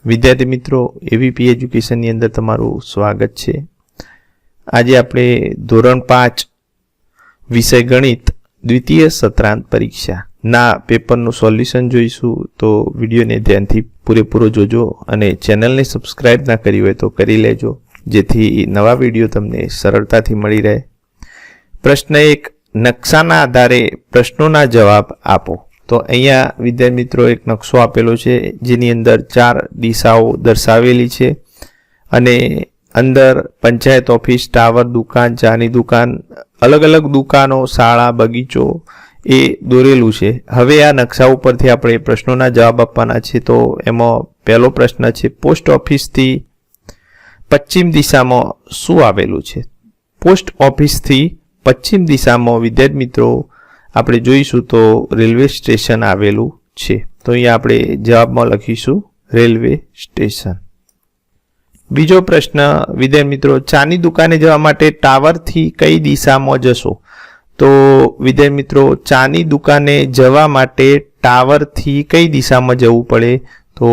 વિદ્યાર્થી મિત્રો એવીપી એજ્યુકેશનની અંદર તમારું સ્વાગત છે। આજે આપણે ધોરણ 5 વિષય ગણિત દ્વિતીય સત્રાંત પરીક્ષા ના પેપરનું સોલ્યુશન જોઈશું। તો વિડીયોને ધ્યાનથી પૂરેપૂરો જોજો અને ચેનલને સબસ્ક્રાઇબ ના કરી હોય તો કરી લેજો, જેથી નવા વિડીયો તમને સરળતાથી મળી રહે। પ્રશ્ન 1, નકશાના આધારે પ્રશ્નોના જવાબ આપો। તો અહીંયા વિદ્યાર્થી મિત્રો એક નકશો આપેલો છે જેની અંદર 4 દિશાઓ દર્શાવેલી છે અને અંદર પંચાયત ઓફિસ, ટાવર, દુકાન, ચાની દુકાન, અલગ અલગ દુકાનો, શાળા, બગીચો એ દોરેલું છે। હવે આ નકશા ઉપરથી આપણે પ્રશ્નોના જવાબ આપવાના છે। તો એમાં પહેલો પ્રશ્ન છે, પોસ્ટ ઓફિસથી પશ્ચિમ દિશામાં શું આવેલું છે? પોસ્ટ ઓફિસથી પશ્ચિમ દિશામાં વિદ્યાર્થી મિત્રો આપણે જોઈશું તો રેલવે સ્ટેશન આવેલું છે। તો અહીંયા આપણે જવાબમાં લખીશું રેલવે સ્ટેશન। બીજો પ્રશ્ન વિદ્યાર્થી મિત્રો, ચાની દુકાને જવા માટે ટાવરથી કઈ દિશામાં જશો? તો વિદ્યાર્થી મિત્રો ચાની દુકાને જવા માટે ટાવરથી કઈ દિશામાં જવું પડે? તો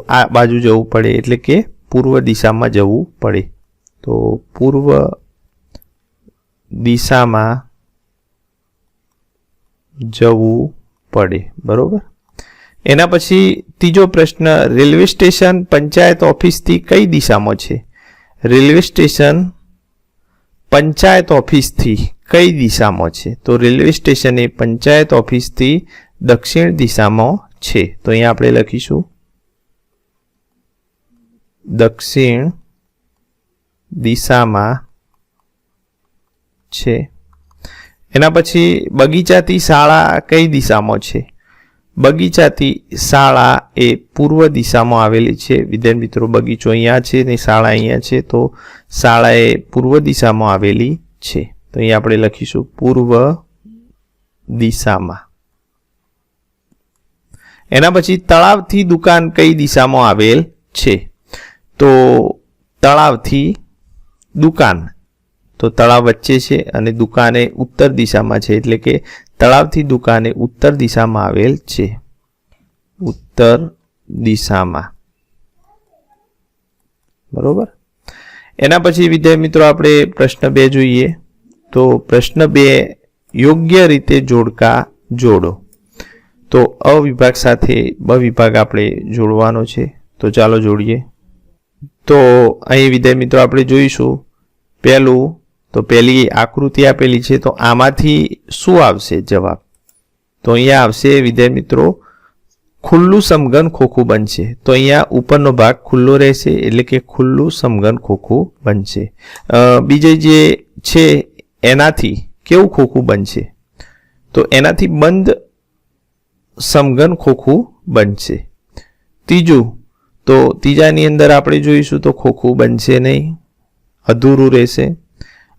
આ બાજુ જવું પડે, એટલે કે પૂર્વ દિશામાં જવું પડે। તો પૂર્વ દિશામાં જવું પડે, બરોબર। એના પછી ત્રીજો પ્રશ્ન, રેલવે સ્ટેશન પંચાયત ઓફિસથી કઈ દિશામાં છે? રેલવે સ્ટેશન પંચાયત ઓફિસથી કઈ દિશામાં છે? તો રેલવે સ્ટેશન એ પંચાયત ઓફિસથી દક્ષિણ દિશામાં છે। તો અહીંયા આપણે લખીશું દક્ષિણ દિશામાં છે। એના પછી બગીચાથી શાળા કઈ દિશામાં છે? બગીચાથી શાળા એ પૂર્વ દિશામાં આવેલી છે। વિદ્યાર્થી મિત્રો બગીચો અહીંયા છે ને શાળા અહીંયા છે, તો શાળા એ પૂર્વ દિશામાં આવેલી છે। તો અહીંયા આપણે લખીશું પૂર્વ દિશામાં। એના પછી તળાવથી દુકાન કઈ દિશામાં આવેલ છે? તો તળાવથી દુકાન, તો તળાવ વચ્ચે છે અને દુકાન એ ઉત્તર દિશામાં છે, એટલે કે તળાવથી દુકાન એ ઉત્તર દિશામાં આવેલ છે, ઉત્તર દિશામાં, બરોબર। એના પછી વિદ્યાર્થી મિત્રો આપણે પ્રશ્ન 2 જોઈએ। તો પ્રશ્ન 2, યોગ્ય રીતે જોડકા જોડો। તો અ વિભાગ સાથે બ વિભાગ આપણે જોડવાનો છે। તો ચાલો જોડીએ। તો અહીં વિદ્યાર્થી મિત્રો આપણે જોઈશું પહેલું, તો પહેલી આકૃતિ આપેલી છે, તો આમાંથી શું આવશે જવાબ? તો અહીંયા આવશે વિદ્યાર્થી મિત્રો ખુલ્લું સમઘન ખોખું બનશે। તો અહીંયા ઉપરનો ભાગ ખુલ્લો રહેશે, એટલે કે ખુલ્લું સમઘન ખોખું બનશે। બીજે જે છે એનાથી કેવું ખોખું બનશે? તો એનાથી બંધ સમઘન ખોખું બનશે। ત્રીજું, તો ત્રીજાની અંદર આપણે જોઈશું તો ખોખું બનશે નહીં, અધૂરું રહેશે।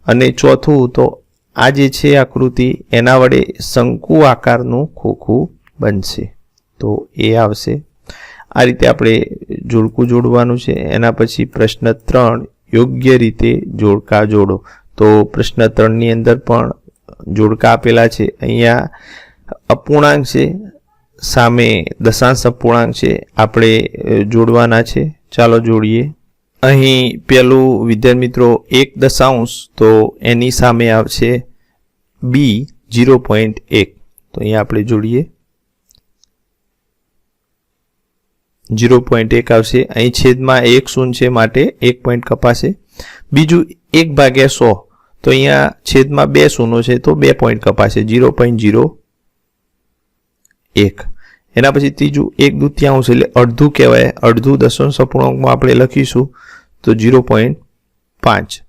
અને ચોથું, તો આ જે છે આકૃતિ એના વડે શંકુ આકારનું ખોખું બનશે, તો એ આવશે। આ રીતે આપણે જોડકું જોડવાનું છે। એના પછી પ્રશ્ન 3, યોગ્ય રીતે જોડકા જોડો। તો પ્રશ્ન 3 ની અંદર પણ જોડકા આપેલા છે। અહીંયા અપૂર્ણાંક છે, સામે દશાંશ અપૂર્ણાંક છે, આપણે જોડવાના છે। ચાલો જોડીએ। અહીં પેલું વિદ્યાર્થી મિત્રો 1 દશાંશ, તો એની સામે આવશે b 0.1, તો અહીંયા આપણે જોડીએ 0.1 આવશે। અહીં છેદમાં 1 શૂન્ય છે માટે 1 પોઈન્ટ કપાશે। બીજું 1/100, તો અહીંયા છેદમાં 2 શૂન્ય છે તો 2 પોઈન્ટ કપાશે, 0.01। એના પછી ત્રીજું 1/2 એટલે અડધું કહેવાય, અડધું દશાંશ અપૂર્ણાંકમાં આપણે લખીશું તો 0.5।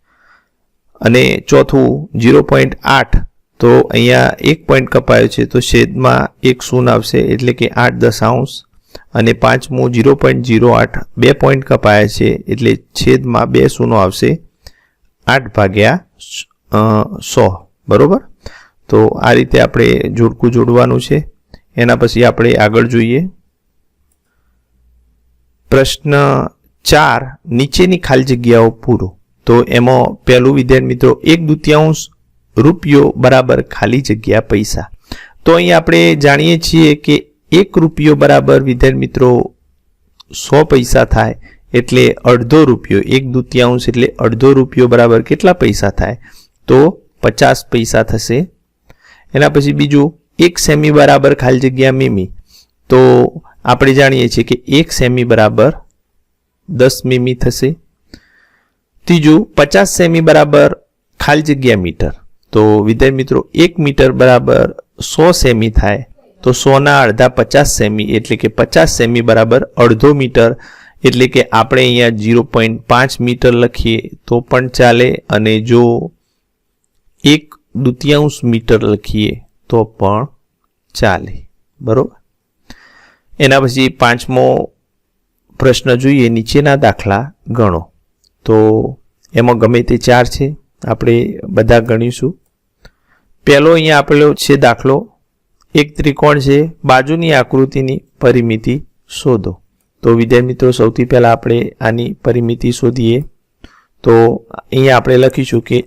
અને ચોથું 0.8, તો અહીંયા 1 પોઈન્ટ કપાયો છે તો છેદમાં 1 શૂન્ય આવશે, એટલે કે 8 દશાંશ। અને પાંચમું 0.08, 2 પોઈન્ટ કપાયા છે એટલે છેદમાં 2 શૂન્ય આવશે, 8/100, બરોબર। તો આ રીતે આપણે જોડકું જોડવાનું છે। એના પછી આપણે આગળ જોઈએ। પ્રશ્ન 4, નીચેની ખાલી જગ્યાઓ પૂરો। તો એમાં પહેલું વિદ્યાર્થી મિત્રો 1/2 રૂપિયો બરાબર ખાલી જગ્યા પૈસા। તો અહીં આપણે જાણીએ છીએ કે 1 રૂપિયો બરાબર વિદ્યાર્થી મિત્રો 100 પૈસા થાય એટલે અડધો રૂપિયો, 1/2 એટલે અડધો રૂપિયો બરાબર કેટલા પૈસા થાય? તો 50 પૈસા થશે. એના પછી બીજું 1 સેમી બરાબર ખાલી જગ્યા મીમી. તો આપણે જાણીએ છીએ કે 1 સેમી બરાબર 10 મીમી થશે. ત્રીજું 50 સેમી બરાબર ખાલી જગ્યા મીટર. તો વિદ્યાર્થી મિત્રો 1 મીટર બરાબર 100 સેમી થાય. તો 100 ના અડધા 50 સેમી એટલે કે 50 સેમી બરાબર અડધો મીટર. એટલે કે આપણે અહીંયા 0.5 મીટર લખીએ તો પણ ચાલે, અને જો 1/2 મીટર લખીએ તો પણ ચાલે. બરોબર. એના પછી 5મો પ્રશ્ન જોઈએ. નીચેના દાખલા ગણો. તો એમાં ગમે તે 4 છે, આપણે બધા ગણીશું. પહેલો અહીંયા આપેલો છે દાખલો. એક ત્રિકોણ છે, બાજુની આકૃતિની પરિમિતિ શોધો. તો વિદ્યાર્થી મિત્રો સૌથી પહેલા આપણે આની પરિમિતિ શોધીએ. તો અહીંયા આપણે લખીશું કે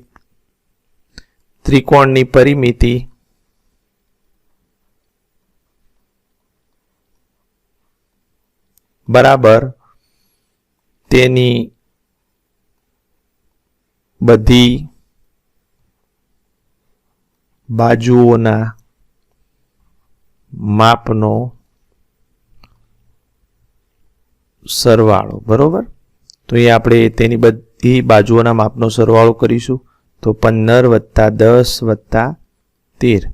ત્રિકોણની પરિમિતિ બરાબર તેની બધી બાજુઓના માપનો સરવાળો. બરોબર. તો એ આપણે તેની બધી બાજુઓના માપનો સરવાળો કરીશું. તો 15 + 10 + 13.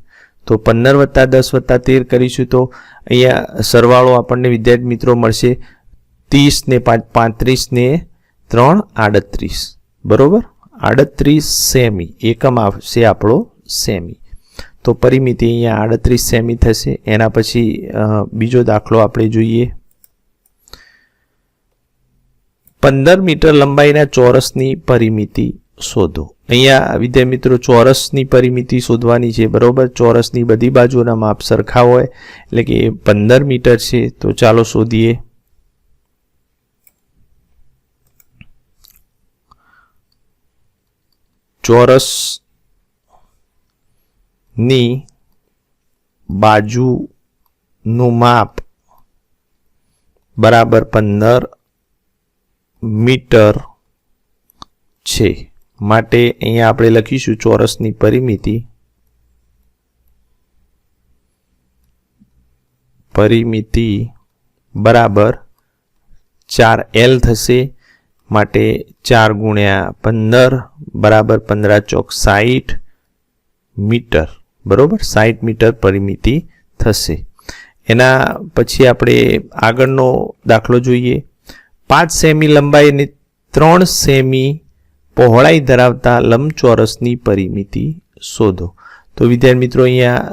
તો 15 + 10 + 13 કરીશું તો અહીંયા સરવાળો આપણને વિદ્યાર્થી મિત્રો મળશે 30 ને 5 35 ને 3 38. બરોબર. 38 સેમી એકમ આવશે આપણો સેમી. તો પરિમિતિ અહીંયા 38 સેમી થશે. એના પછી બીજો દાખલો આપણે જોઈએ. 15 મીટર લંબાઈના ચોરસની પરિમિતિ શોધો. અહીંયા વિદ્યાર્થી મિત્રો ચોરસની પરિમિતિ શોધવાની છે. બરોબર. ચોરસની બધી બાજુના માપ સરખા હોય એટલે કે 15 મીટર છે. તો ચાલો શોધીએ. ચોરસની બાજુનું માપ બરાબર 15 મીટર છે. માટે અહીંયા આપણે લખીશું ચોરસની પરિમિતિ બરાબર 4L થશે. માટે 4 × 15 બરાબર 15 × 60 મીટર. બરોબર. 60 મીટર પરિમિતિ થશે. એના પછી આપણે આગળનો દાખલો જોઈએ. 5 સેમી લંબાઈ અને 3 સેમી પહોળાઈ ધરાવતા લંબચોરસની પરિમિતિ શોધો. તો વિદ્યાર્થી મિત્રો અહીંયા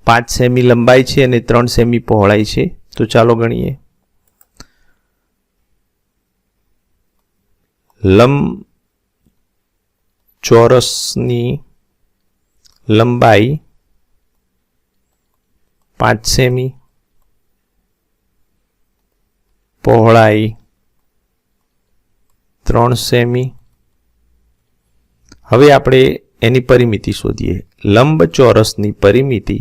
5 સેમી લંબાઈ છે અને 3 સેમી પહોળાઈ છે. તો ચાલો ગણીએ. લંબચોરસની લંબાઈ 5 સેમી, પહોળાઈ 3 સેમી. હવે આપણે એની પરિમિતિ શોધીએ. લંબચોરસની પરિમિતિ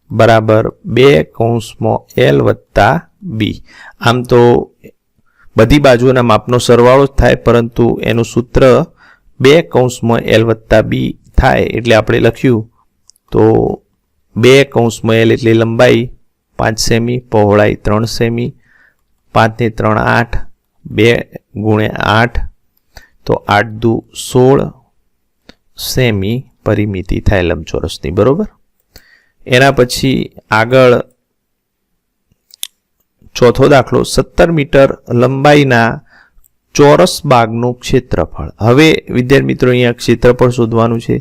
બરાબર 2 / L + B. આમ તો બધી બાજુના માપનો સરવાળો જ થાય, પરંતુ એનું સૂત્ર 2 / L + B થાય. એટલે આપણે લખ્યું તો 2 L એટલે લંબાઈ 5 સેમી, પહોળાઈ 3 સેમી, 5 ને 3 8, 2 × 8 તો 8 × 16 સેમી પરિમિતિ થાય લંબચોરસની. બરોબર. એના પછી આગળ ચોથો દાખલો. 17 મીટર લંબાઈના ચોરસ ભાગનું ક્ષેત્રફળ. હવે વિદ્યાર્થી મિત્રો અહીંયા ક્ષેત્રફળ શોધવાનું છે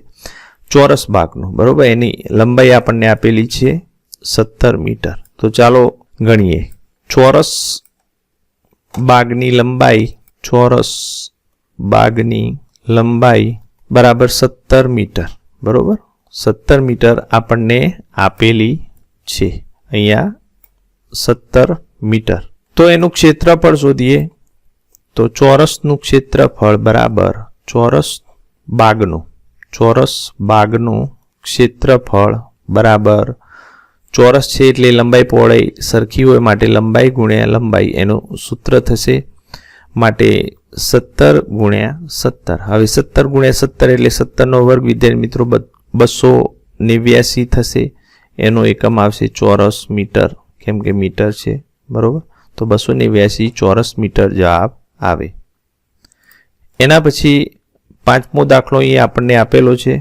ચોરસ ભાગનું. બરોબર. એની લંબાઈ આપણને આપેલી છે 17 મીટર. તો ચાલો ગણીએ. ચોરસ ભાગની લંબાઈ બરાબર 17 મીટર. બરોબર. 17 મીટર આપણને આપેલી છે અહીંયા 17 મીટર. તો એનું ક્ષેત્રફળ શોધીએ. તો ચોરસનું ક્ષેત્રફળ બરાબર ચોરસ ભાગનું ક્ષેત્રફળ બરાબર ચોરસ છે એટલે લંબાઈ પહોળાઈ સરખી હોય માટે લંબાઈ ગુણ્યા લંબાઈ એનું સૂત્ર થશે માટે 17 ગુણ્યા 17. હવે 17 ગુણ્યા 17 એટલે 17 નો વર્ગ વિદ્યાર્થી મિત્રો 289 થશે. એનો એકમ આવશે ચોરસ મીટર, કેમ કે મીટર છે બરોબર. તો 289 ચોરસ મીટર જવાબ આવે. એના પછી પાંચમો દાખલો અહીંયા આપણને આપેલો છે.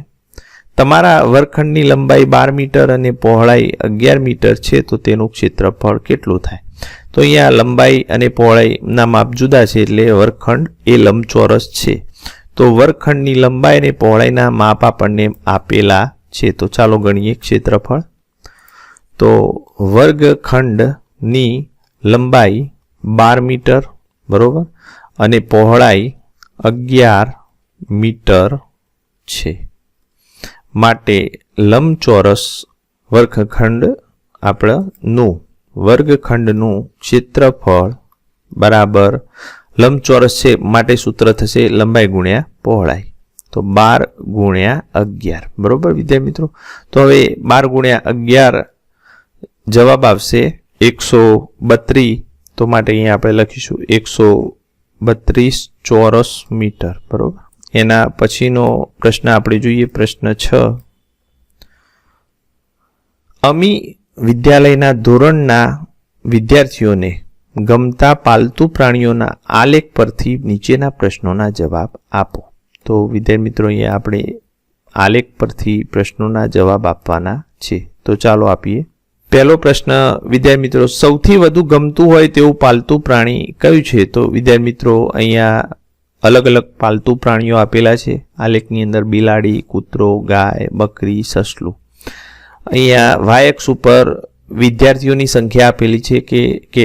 તમારા વર્ગખંડની લંબાઈ 12 મીટર અને પહોળાઈ 11 મીટર છે તો તેનું ક્ષેત્રફળ કેટલું થાય? તો અહીંયા લંબાઈ અને પહોળાઈના માપ જુદા છે એટલે વર્ગખંડ એ લંબચોરસ છે. તો વર્ગખંડની લંબાઈ અને પહોળાઈના માપ આપણને આપેલા છે. તો ચાલો ગણીએ ક્ષેત્રફળ. તો વર્ગખંડની લંબાઈ 12 મીટર બરોબર અને પહોળાઈ 11 મીટર છે માટે લંબચોરસ વર્ગખંડનું ક્ષેત્રફળ બરાબર લંબચોરસ છે માટે સૂત્ર થશે લંબાઈ ગુણ્યા પહોળાઈ. તો 12 ગુણ્યા 11 બરોબર વિદ્યાર્થી મિત્રો. તો હવે 12 ગુણ્યા 11 જવાબ આવશે 132. તો માટે અહીંયા આપણે લખીશું 132 ચોરસ મીટર બરોબર. એના પછીનો પ્રશ્ન આપણે જોઈએ, પ્રશ્ન 6. અમી વિદ્યાલયના ધોરણના વિદ્યાર્થીઓને ગમતા પાલતુ પ્રાણીઓના આલેખ પરથી નીચેના પ્રશ્નોના જવાબ આપો. તો વિદ્યાર્થી મિત્રો અહીંયા આપણે આલેખ પરથી પ્રશ્નોના જવાબ આપવાના છે. તો ચાલો આપીએ. પહેલો પ્રશ્ન વિદ્યાર્થી મિત્રો, સૌથી વધુ ગમતું હોય તેવું પાલતુ પ્રાણી કયું છે? તો વિદ્યાર્થી મિત્રો અહીંયા અલગ અલગ પાલતુ પ્રાણીઓ આપેલા છે આલેખની અંદર. બિલાડી, કૂતરો, ગાય, બકરી, સસલું. અહીંયા વાયએક્સ ઉપર વિદ્યાર્થીઓની સંખ્યા આપેલી છે કે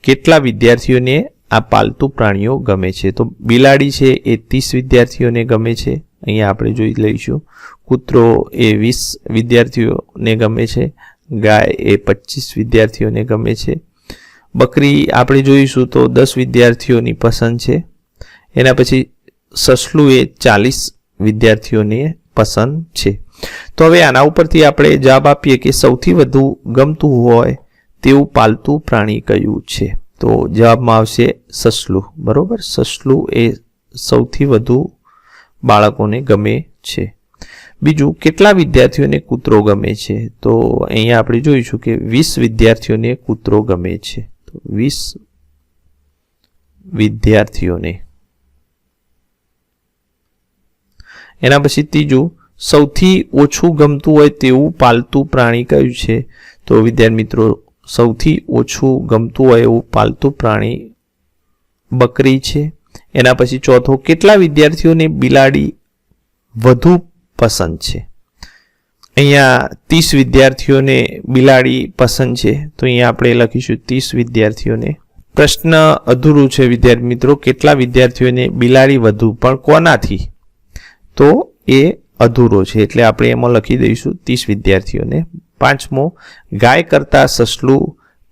કેટલા વિદ્યાર્થીઓને આ પાલતુ પ્રાણીઓ ગમે છે. તો બિલાડી છે એ 30 વિદ્યાર્થીઓને ગમે છે, અહીંયા આપણે જોઈ લઈશું. કૂતરો એ 20 વિદ્યાર્થીઓને ગમે છે. ગાય એ 25 વિદ્યાર્થીઓને ગમે છે. બકરી આપણે જોઈશું તો 10 વિદ્યાર્થીઓની પસંદ છે. એના પછી સસલું એ 40 વિદ્યાર્થીઓને પસંદ છે. તો હવે આના ઉપરથી આપણે જવાબ આપીએ કે સૌથી વધુ ગમતું હોય તેવું પાલતુ પ્રાણી કયું છે? તો જવાબમાં આવશે સસલું બરોબર. સસલું એ સૌથી વધુ બાળકોને ગમે છે. બીજું, કેટલા વિદ્યાર્થીઓને કૂતરો ગમે છે? તો અહીંયા આપણે જોઈશું કે 20 વિદ્યાર્થીઓને કૂતરો ગમે છે. તો 20 વિદ્યાર્થીઓને. એના પછી ત્રીજું, સૌથી ઓછું ગમતું હોય તેવું પાલતુ પ્રાણી કયું છે? તો વિદ્યાર્થી મિત્રો સૌથી ઓછું ગમતું હોય એવું પાલતુ પ્રાણી બકરી છે. એના પછી ચોથો, કેટલા વિદ્યાર્થીઓને બિલાડી વધુ પસંદ છે? અહીંયા 30 વિદ્યાર્થીઓને બિલાડી પસંદ છે. તો અહીંયા આપણે લખીશું 30 વિદ્યાર્થીઓને. પ્રશ્ન અધૂરું છે વિદ્યાર્થી મિત્રો. કેટલા વિદ્યાર્થીઓને બિલાડી વધુ, પણ કોનાથી? તો એ અધૂરો છે એટલે આપણે એમાં લખી દઈશું 30 વિદ્યાર્થીઓને. પાંચમો, ગાય કરતાં સસલું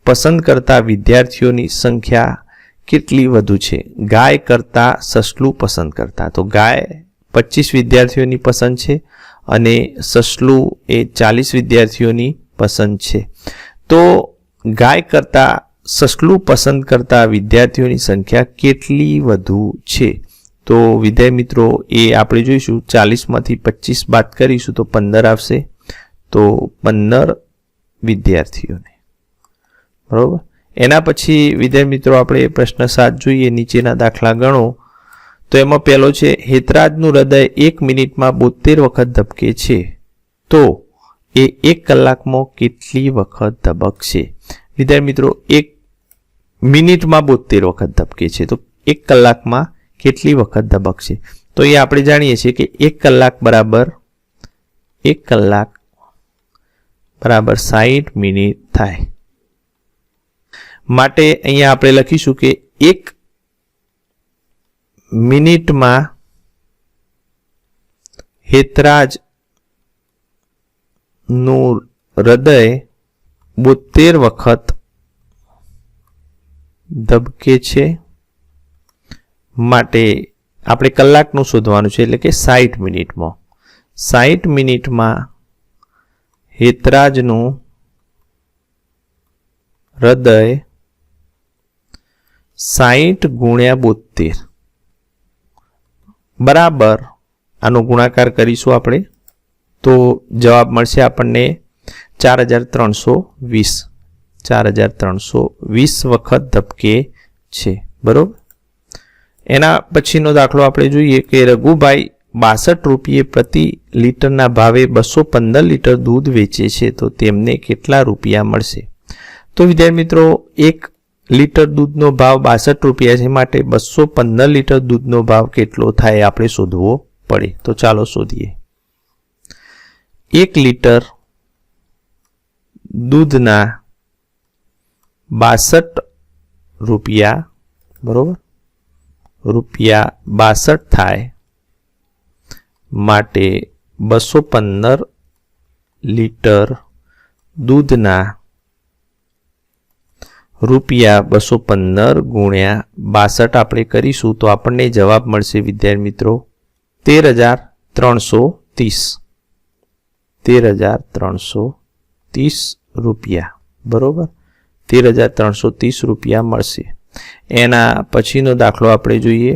પસંદ કરતા વિદ્યાર્થીઓની સંખ્યા કેટલી વધુ છે? ગાય કરતાં સસલું પસંદ કરતા. તો ગાય 25 વિદ્યાર્થીઓની પસંદ છે અને સસલું એ 40 વિદ્યાર્થીઓની પસંદ છે. તો ગાય કરતાં સસલું પસંદ કરતા વિદ્યાર્થીઓની સંખ્યા કેટલી વધુ છે? તો વિદ્યાર્થી મિત્રો એ આપણે જોઈશું 40માંથી 25 બાદ કરીશું તો 15 આવશે. તો 15 વિદ્યાર્થીઓને બરોબર. એના પછી વિદ્યાર્થી મિત્રો આપણે પ્રશ્ન 7 જોઈએ. નીચેના દાખલા ગણો. તો એમાં પહેલો છે, હેતરાજનું હૃદય 1 મિનિટમાં 72 વખત ધબકે છે તો એ 1 કલાકમાં કેટલી વખત ધબકશે? વિદ્યાર્થી મિત્રો 1 મિનિટમાં 72 વખત ધબકે છે તો 1 કલાકમાં કેટલી વખત ધબકશે? તો એ આપણે જાણીએ છીએ કે 1 કલાક બરાબર 60 મિનિટ થાય. માટે અહીંયા આપણે લખીશું કે 1 મિનિટમાં હેતરાજનું હૃદય 72 વખત ધબકે છે. માટે આપણે કલાકનું શોધવાનું છે એટલે કે 60 મિનિટમાં. 60 મિનિટમાં હેતરાજનું હૃદય 60 × 72 બરાબર આનો ગુણાકાર કરીશું આપણે તો જવાબ મળશે આપણને 4320 4320 વખત ધબકે છે બરોબર। એના પછીનો દાખલો આપણે જોઈએ કે રઘુભાઈ 62 રૂપિયે પ્રતિ લીટરના ભાવે 215 લીટર દૂધ વેચે છે તો તેમને કેટલા રૂપિયા મળશે। તો વિદ્યાર્થી મિત્રો 1 લીટર દૂધનો ભાવ 62 રૂપિયા છે માટે 215 લીટર દૂધનો ભાવ કેટલો થાય આપણે શોધવો પડે। તો ચાલો શોધીએ। 1 લીટર દૂધના 62 રૂપિયા બરોબર રૂપિયા 62 થાય માટે 215 લીટર દૂધના રૂપિયા 215 ગુણ્યા 62 આપણે કરીશું તો આપણને જવાબ મળશે વિદ્યાર્થી મિત્રો 13,330 રૂપિયા બરોબર 13,330 રૂપિયા મળશે। એના પછીનો દાખલો આપણે જોઈએ।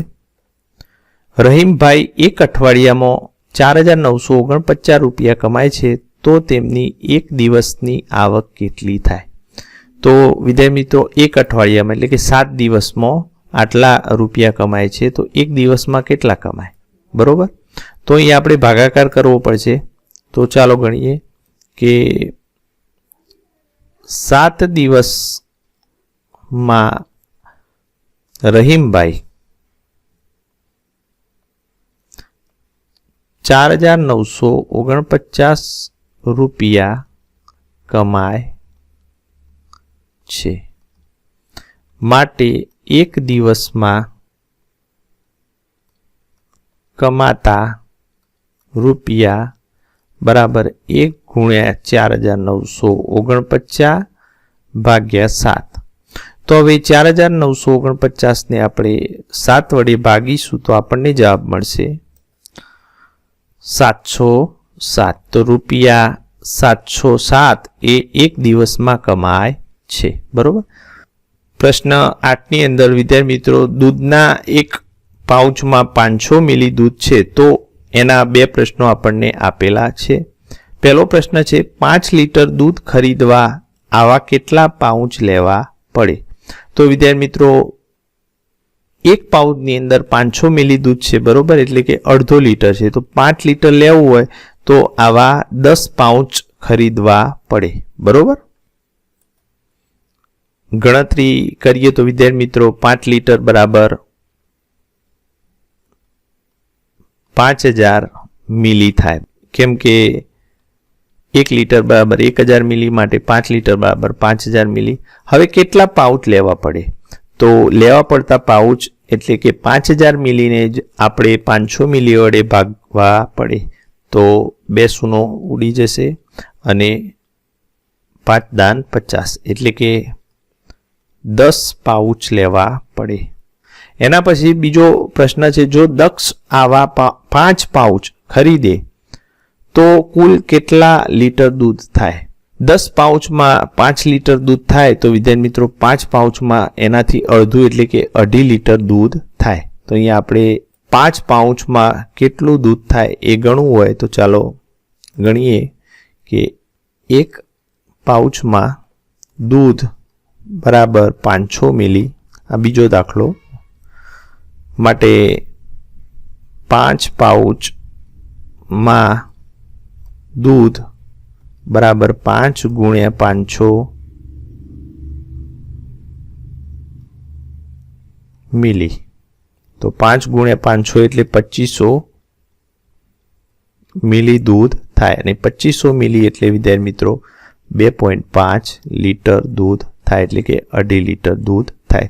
રહીમભાઈ એક અઠવાડિયામાં 4,949 રૂપિયા કમાય છે તો તેમની એક દિવસની આવક કેટલી થાય। તો વિદ્યાર્થી મિત્રો એક અઠવાડિયામાં એટલે કે 7 દિવસમાં આટલા રૂપિયા કમાય છે તો એક દિવસમાં કેટલા કમાય બરોબર। તો અહીંયા આપણે ભાગાકાર કરવો પડશે તો ચાલો ગણીએ કે 7 દિવસમાં રહીમભાઈ 4,949 રૂપિયા કમાય છે માટે એક દિવસમાં કમાતા રૂપિયા બરાબર 1 ગુણ્યા 4,949 ભાગ્યા 7। તો હવે 4,949 ને આપણે 7 વડે ભાગીશું તો આપણને જવાબ મળશે 707। તો રૂપિયા 707 એ એક દિવસમાં કમાય છે બરોબર। પ્રશ્ન 8 ની અંદર વિદ્યાર્થી મિત્રો દૂધના એક પાઉચમાં 500 મિલી દૂધ છે તો એના બે પ્રશ્નો આપણને આપેલા છે। પહેલો પ્રશ્ન છે 5 લીટર દૂધ ખરીદવા આવા કેટલા પાઉચ લેવા પડે। તો વિદ્યાર્થી મિત્રો એક પાઉચની અંદર 500 મિલી દૂધ છે બરોબર એટલે કે અડધો લીટર છે તો 5 લીટર લેવું હોય તો આવા 10 પાઉચ ખરીદવા પડે બરોબર। ગણતરી કરીએ તો વિદ્યાર્થી મિત્રો 5 લીટર બરાબર 5000 મિલી થાય કેમ કે 1 લીટર બરાબર 1000 મિલી માટે 5 લીટર બરાબર 5000 મિલી। હવે કેટલા પાઉચ લેવા પડે તો લેવા પડતા પાઉચ એટલે કે 5000 મિલીને જ આપણે 500 મિલી વડે ભાગવા પડે તો 2 શૂનો ઉડી જશે અને 5 દાન 50 એટલે કે 10 પાઉચ લેવા પડે। એના પછી બીજો પ્રશ્ન છે જો દક્ષ આવા 5 પાઉચ ખરીદે તો કુલ કેટલા લીટર દૂધ થાય। 10 પાઉચમાં 5 લીટર દૂધ થાય તો વિદ્યાર્થી મિત્રો 5 પાઉચમાં એનાથી અડધું એટલે કે 2.5 લીટર દૂધ થાય। તો અહીંયા આપણે 5 પાઉચમાં કેટલું દૂધ થાય એ ગણવું હોય તો ચાલો ગણીએ કે 1 પાઉચમાં દૂધ બરાબર 500 મિલી। આ બીજો દાખલો માટે 5 પાઉચમાં દૂધ બરાબર 5 ગુણ્યા 500 મિલી તો 5 ગુણ્યા 500 એટલે 2500 મિલી દૂધ થાય અને 2500 મિલી એટલે વિદ્યાર્થી મિત્રો 2.5 લીટર દૂધ થાય એટલે કે 2.5 લીટર દૂધ થાય।